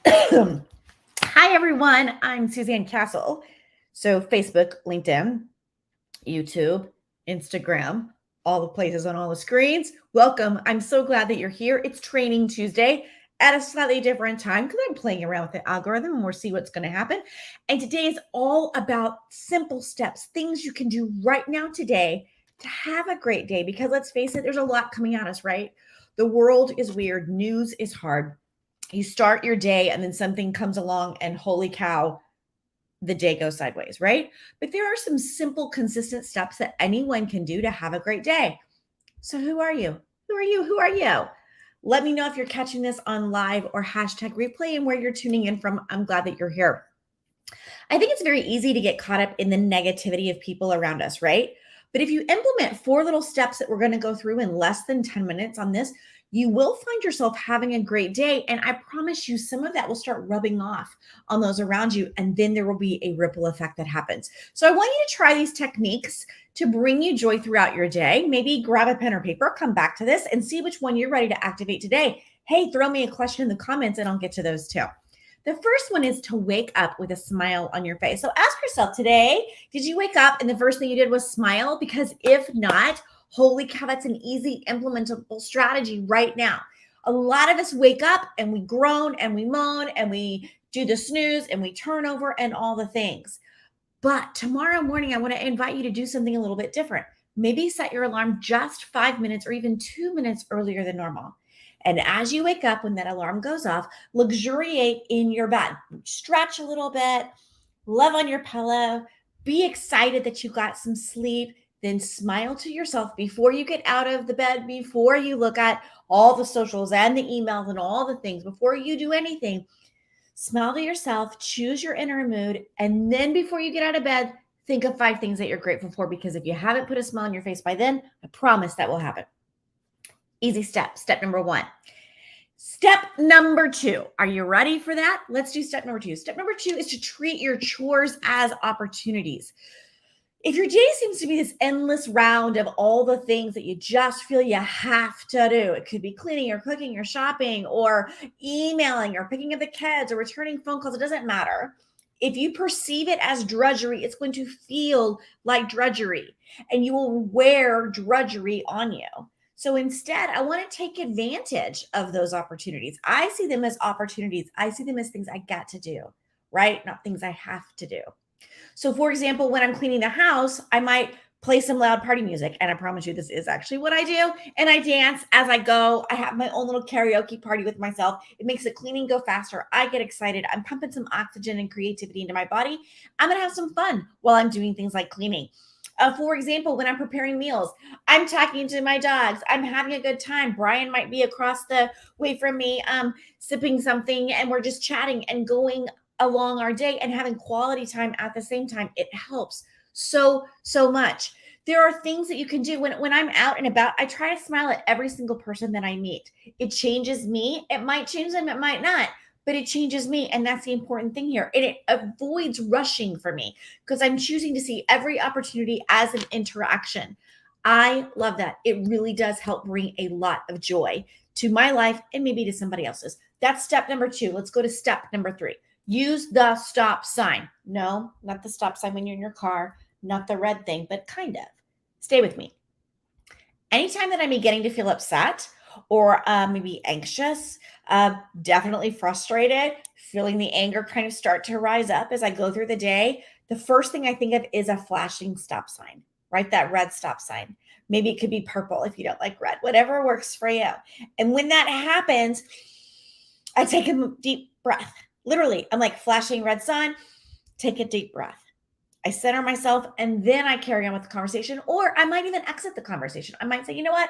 Hi, everyone. I'm Suzanne Castle. So, Facebook, LinkedIn, YouTube, Instagram, all the places on all the screens. Welcome. I'm so glad that you're here. It's Training Tuesday at a slightly different time because I'm playing around with the algorithm and we'll see what's going to happen. And today is all about simple steps, things you can do right now today to have a great day. Because let's face it, there's a lot coming at us, right? The world is weird, news is hard. You start your day and then something comes along and holy cow, the day goes sideways, right? But there are some simple, consistent steps that anyone can do to have a great day. So, who are you? Who are you? Who are you? Let me know if you're catching this on live or hashtag replay and where you're tuning in from. I'm glad that you're here. I think it's very easy to get caught up in the negativity of people around us, right? But if you implement 4 little steps that we're going to go through in less than 10 minutes on this, you will find yourself having a great day. And I promise you, some of that will start rubbing off on those around you. And then there will be a ripple effect that happens. So I want you to try these techniques to bring you joy throughout your day. Maybe grab a pen or paper, come back to this and see which one you're ready to activate today. Hey, throw me a question in the comments and I'll get to those too. The first one is to wake up with a smile on your face. So ask yourself today, did you wake up and the first thing you did was smile? Because if not, holy cow, that's an easy implementable strategy right now. A lot of us wake up and we groan and we moan and we do the snooze and we turn over and all the things. But tomorrow morning, I want to invite you to do something a little bit different. Maybe set your alarm just 5 minutes or even 2 minutes earlier than normal. And as you wake up, when that alarm goes off, luxuriate in your bed. Stretch a little bit, love on your pillow, be excited that you got some sleep. Then smile to yourself before you get out of the bed, before you look at all the socials and the emails and all the things, before you do anything. Smile to yourself, choose your inner mood, and then before you get out of bed, think of 5 things that you're grateful for. Because if you haven't put a smile on your face by then, I promise that will happen. Easy step. Step number 1. Step number 2. Are you ready for that? Let's do step number 2. Step number 2 is to treat your chores as opportunities. If your day seems to be this endless round of all the things that you just feel you have to do, it could be cleaning or cooking or shopping or emailing or picking up the kids or returning phone calls, it doesn't matter. If you perceive it as drudgery, it's going to feel like drudgery and you will wear drudgery on you. So instead, I want to take advantage of those opportunities. I see them as opportunities. I see them as things I get to do, right? Not things I have to do. So, for example, when I'm cleaning the house, I might play some loud party music. And I promise you, this is actually what I do. And I dance as I go. I have my own little karaoke party with myself. It makes the cleaning go faster. I get excited. I'm pumping some oxygen and creativity into my body. I'm going to have some fun while I'm doing things like cleaning. For example, when I'm preparing meals, I'm talking to my dogs. I'm having a good time. Brian might be across the way from me, sipping something, and we're just chatting and going along our day and having quality time at the same time. It helps so much. There are things that you can do when I'm out and about. I try to smile at every single person that I meet. It changes me. It might change them, it might not, but it changes me. And that's the important thing here. And it avoids rushing for me because I'm choosing to see every opportunity as an interaction. I love that. It really does help bring a lot of joy to my life and maybe to somebody else's. That's step number 2. Let's go to step number 3. Use the stop sign. No, not the stop sign when you're in your car, not the red thing, but kind of. Stay with me. Anytime that I'm beginning to feel upset or maybe anxious, definitely frustrated, feeling the anger kind of start to rise up as I go through the day, the first thing I think of is a flashing stop sign, right? That red stop sign. Maybe it could be purple if you don't like red, whatever works for you. And when that happens, I take a deep breath. Literally, I'm like flashing red sign, take a deep breath. I center myself and then I carry on with the conversation, or I might even exit the conversation. I might say, you know what?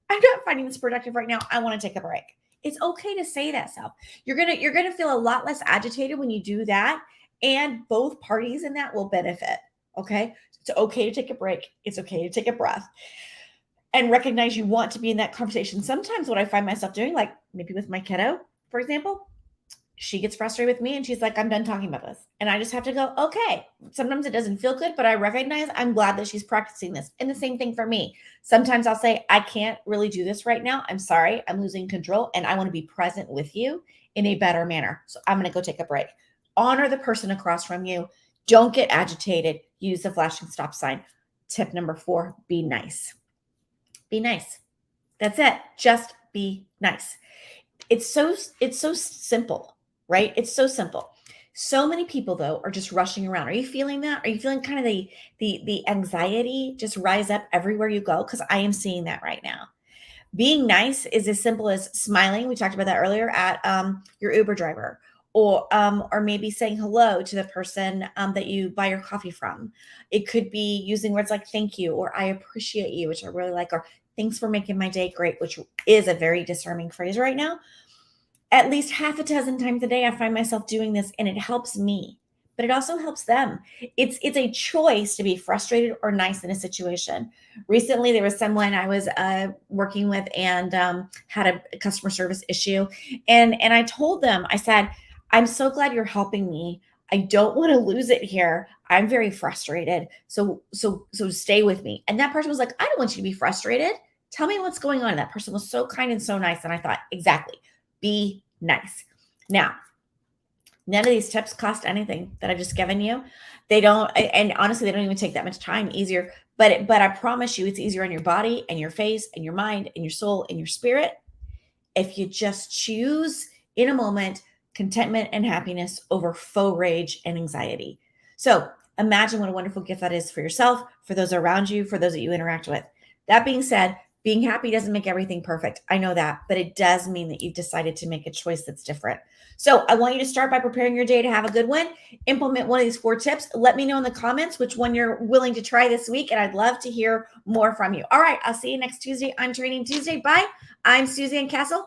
I'm not finding this productive right now. I want to take a break. It's okay to say that stuff. You're gonna feel a lot less agitated when you do that, and both parties in that will benefit. Okay, it's okay to take a break. It's okay to take a breath and recognize you want to be in that conversation. Sometimes what I find myself doing, like maybe with my kiddo, for example, she gets frustrated with me and she's like, I'm done talking about this. And I just have to go, okay. Sometimes it doesn't feel good, but I recognize I'm glad that she's practicing this. And the same thing for me. Sometimes I'll say, I can't really do this right now. I'm sorry. I'm losing control and I want to be present with you in a better manner. So I'm going to go take a break. Honor the person across from you. Don't get agitated. Use the flashing stop sign. Tip number 4, be nice. Be nice. That's it. Just be nice. It's so simple, right? It's so simple. So many people though are just rushing around. Are you feeling that? Are you feeling kind of the anxiety just rise up everywhere you go? Because I am seeing that right now. Being nice is as simple as smiling. We talked about that earlier at your Uber driver, or maybe saying hello to the person that you buy your coffee from. It could be using words like "thank you" or "I appreciate you," which I really like, or "thanks for making my day great," which is a very disarming phrase right now. At least half a dozen times a day, I find myself doing this, and it helps me. But it also helps them. It's a choice to be frustrated or nice in a situation. Recently, there was someone I was working with and had a customer service issue, and I told them, I said, "I'm so glad you're helping me. I don't want to lose it here. I'm very frustrated. So stay with me." And that person was like, "I don't want you to be frustrated. Tell me what's going on." And that person was so kind and so nice, and I thought, exactly, be nice. Now, none of these tips cost anything that I've just given you. They don't, and honestly, they don't even take that much time. Easier, but I promise you, it's easier on your body and your face and your mind and your soul and your spirit if you just choose in a moment contentment and happiness over faux rage and anxiety. So imagine what a wonderful gift that is for yourself, for those around you, for those that you interact with. That being said, being happy doesn't make everything perfect. I know that, but it does mean that you've decided to make a choice that's different. So I want you to start by preparing your day to have a good one. Implement one of these 4 tips. Let me know in the comments which one you're willing to try this week, and I'd love to hear more from you. All right, I'll see you next Tuesday on Training Tuesday. Bye. I'm Suzanne Castle.